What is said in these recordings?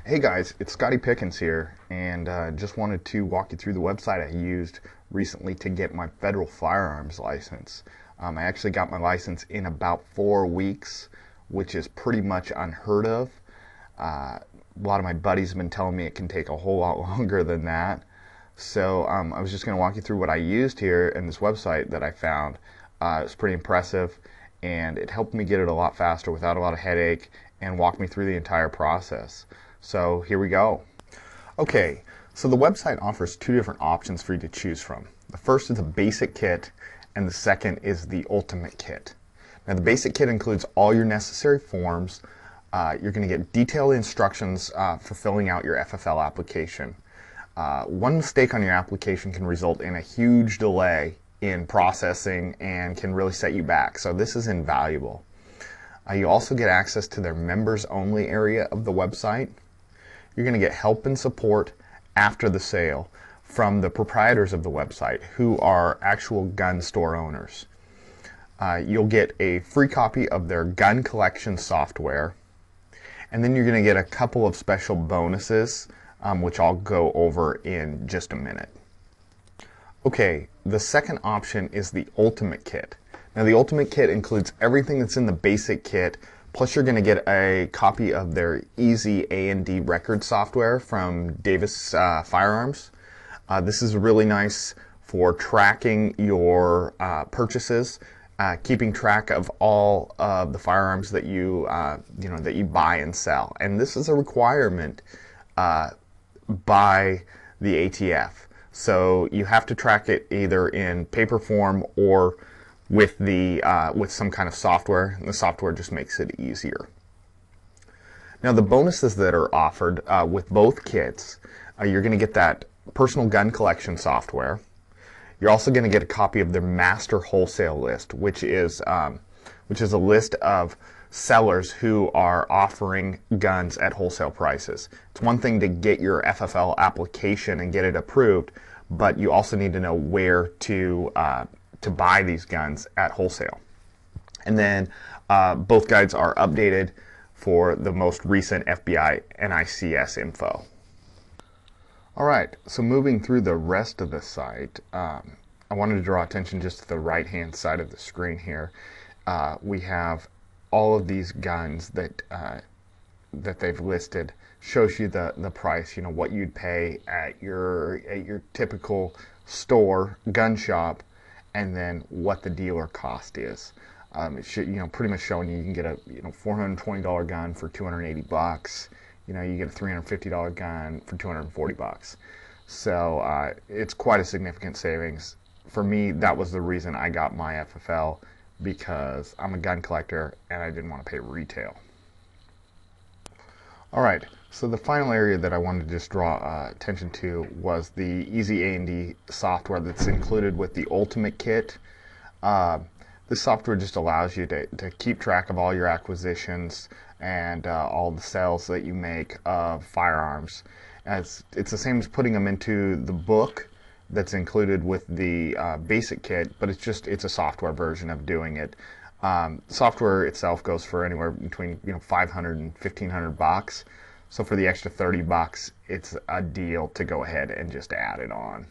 Hey guys, it's Scotty Pickens here, and just wanted to walk you through the website I used recently to get my federal firearms license. I actually got my license in about 4 weeks, which is pretty much unheard of. A lot of my buddies have been telling me it can take a whole lot longer than that. So I was just going to walk you through what I used here in this website that I found. It's pretty impressive, and it helped me get it a lot faster without a lot of headache and walk me through the entire process. So here we go. Okay, so the website offers two different options for you to choose from. The first is a basic kit, and the second is the ultimate kit. Now the basic kit includes all your necessary forms. You're going to get detailed instructions for filling out your FFL application. One mistake on your application can result in a huge delay in processing and can really set you back, so this is invaluable. You also get access to their members only area of the website. You're going to get help and support after the sale from the proprietors of the website, who are actual gun store owners. You'll get a free copy of their gun collection software, and then you're going to get a couple of special bonuses, which I'll go over in just a minute. Okay, the second option is the ultimate kit. Now the ultimate kit includes everything that's in the basic kit, plus you're going to get a copy of their Easy A&D record software from Davis Firearms. This is really nice for tracking your purchases, keeping track of all of the firearms that that you buy and sell. And this is a requirement by the ATF. So you have to track it either in paper form or with some kind of software, and the software just makes it easier. Now the bonuses that are offered with both kits, you're going to get that personal gun collection software. You're also going to get a copy of their master wholesale list, which is a list of sellers who are offering guns at wholesale prices. It's one thing to get your FFL application and get it approved, but you also need to know where to buy these guns at wholesale. And then both guides are updated for the most recent FBI NICS info. Alright, so moving through the rest of the site, I wanted to draw attention just to the right hand side of the screen here. We have all of these guns that they've listed. Shows you the price, what you'd pay at your typical store, gun shop, and then what the dealer cost is. It should, pretty much showing you can get a $420 gun for $280. You get a $350 gun for $240. So it's quite a significant savings. For me, that was the reason I got my FFL, because I'm a gun collector and I didn't want to pay retail. Alright, so the final area that I wanted to just draw attention to was the Easy A&D software that's included with the Ultimate Kit. This software just allows you to keep track of all your acquisitions and all the sales that you make of firearms. It's the same as putting them into the book that's included with the basic kit, but it's a software version of doing it. Software itself goes for anywhere between $500 and $1,500. So for the extra $30, it's a deal to go ahead and just add it on.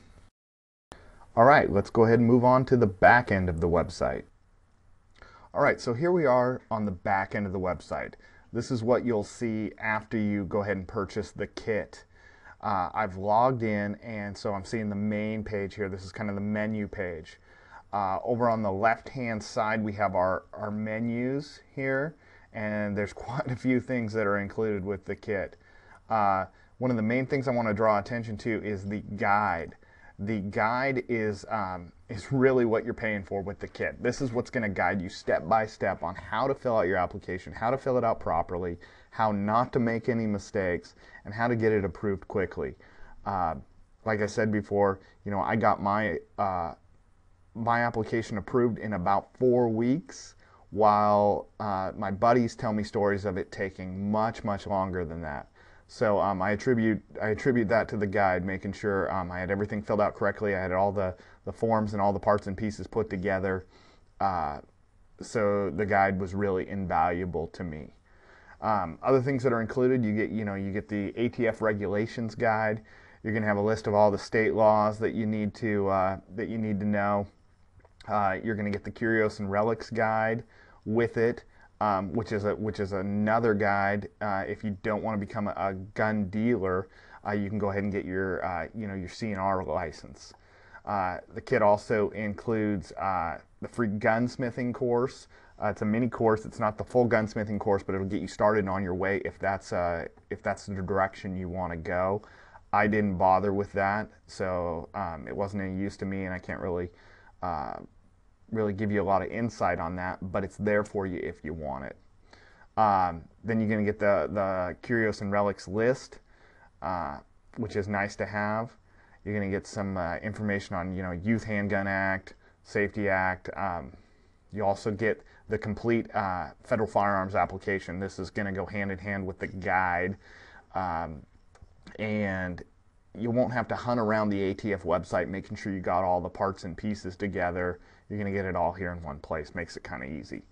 All right, let's go ahead and move on to the back end of the website. All right, so here we are on the back end of the website. This is what you'll see after you go ahead and purchase the kit. I've logged in, and so I'm seeing the main page here. This is kind of the menu page. Over on the left-hand side, we have our menus here, and there's quite a few things that are included with the kit. One of the main things I want to draw attention to is the guide. The guide is really what you're paying for with the kit. This is what's going to guide you step by step on how to fill out your application, how to fill it out properly, how not to make any mistakes, and how to get it approved quickly. Like I said before, I got my application approved in about 4 weeks, while my buddies tell me stories of it taking much longer than that. So I attribute that to the guide, making sure I had everything filled out correctly. I had all the forms and all the parts and pieces put together. So the guide was really invaluable to me. Other things that are included, you get the ATF regulations guide. You're going to have a list of all the state laws that you need to know. You're going to get the Curios and Relics guide with it, which is another guide. If you don't want to become a gun dealer, you can go ahead and get your your CNR license. The kit also includes the free gunsmithing course. It's a mini course. It's not the full gunsmithing course, but it'll get you started on your way if that's the direction you want to go. I didn't bother with that, so it wasn't any use to me, and I can't really give you a lot of insight on that, but it's there for you if you want it. Then you're going to get the Curios and Relics list, which is nice to have. You're going to get some information on Youth Handgun Act, Safety Act. You also get the complete federal firearms application. This is going to go hand in hand with the guide, and you won't have to hunt around the ATF website making sure you got all the parts and pieces together. You're going to get it all here in one place. Makes it kind of easy.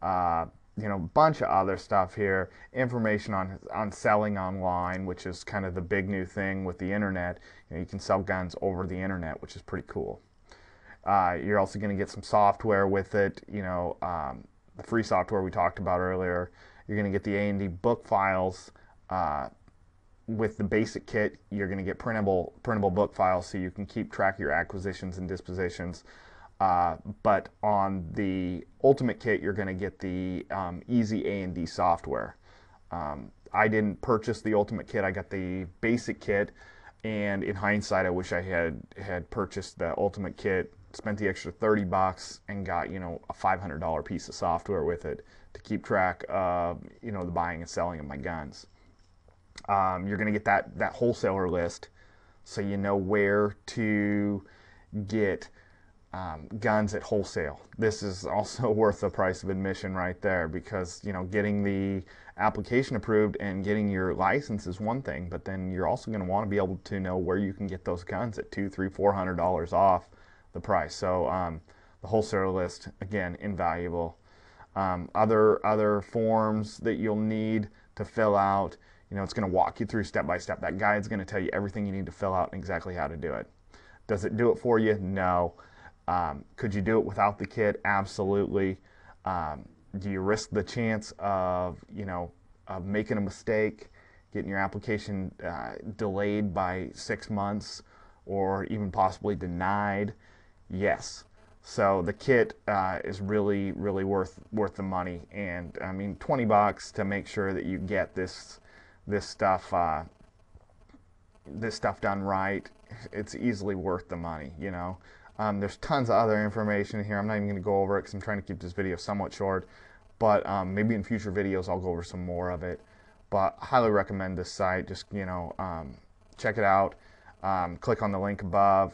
Bunch of other stuff here. Information on selling online, which is kind of the big new thing with the internet. You can sell guns over the internet, which is pretty cool. You're also going to get some software with it. The free software we talked about earlier. You're going to get the A&D book files. With the basic kit, you're going to get printable book files so you can keep track of your acquisitions and dispositions. But on the Ultimate kit, you're going to get the easy A&D software. I didn't purchase the Ultimate kit. I got the basic kit, and in hindsight, I wish I had purchased the Ultimate kit, spent the extra $30 and got a $500 piece of software with it to keep track of the buying and selling of my guns. You're going to get that wholesaler list, so you know where to get guns at wholesale. This is also worth the price of admission right there, because getting the application approved and getting your license is one thing, but then you're also going to want to be able to know where you can get those guns at $200, $300, $400 off the price. So the wholesaler list, again, invaluable. Other forms that you'll need to fill out. It's going to walk you through step by step. That guide's going to tell you everything you need to fill out and exactly how to do it. Does it do it for you? No. Could you do it without the kit? Absolutely. Do you risk the chance of making a mistake, getting your application delayed by 6 months, or even possibly denied? Yes. So the kit is really worth the money, and I mean $20 to make sure that you get this stuff done right. It's easily worth the money. There's tons of other information here. I'm not even going to go over it because I'm trying to keep this video somewhat short, but maybe in future videos I'll go over some more of it. But highly recommend this site. Just check it out. Click on the link above.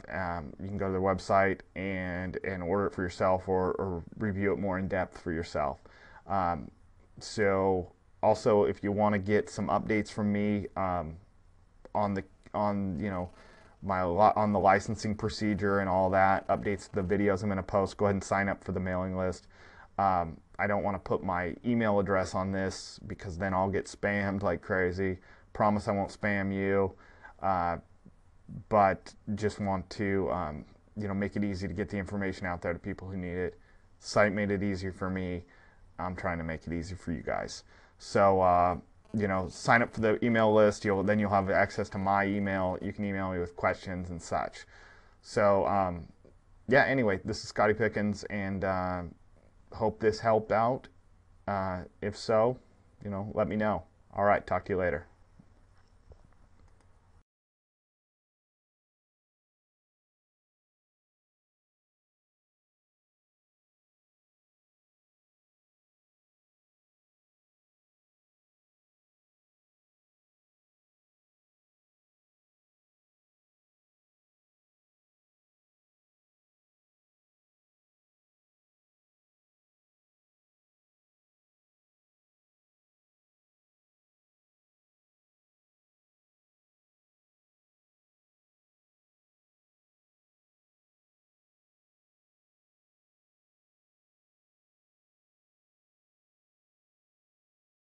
You can go to their website and order it for yourself, or review it more in depth for yourself. So also, if you want to get some updates from me on the licensing procedure and all that, updates to the videos I'm going to post, go ahead and sign up for the mailing list. I don't want to put my email address on this because then I'll get spammed like crazy. Promise I won't spam you, but just want to make it easy to get the information out there to people who need it. Site made it easy for me. I'm trying to make it easy for you guys. So sign up for the email list. Then you'll have access to my email. You can email me with questions and such. So yeah, anyway, this is Scotty Pickens, and hope this helped out. If so, let me know. All right, talk to you later.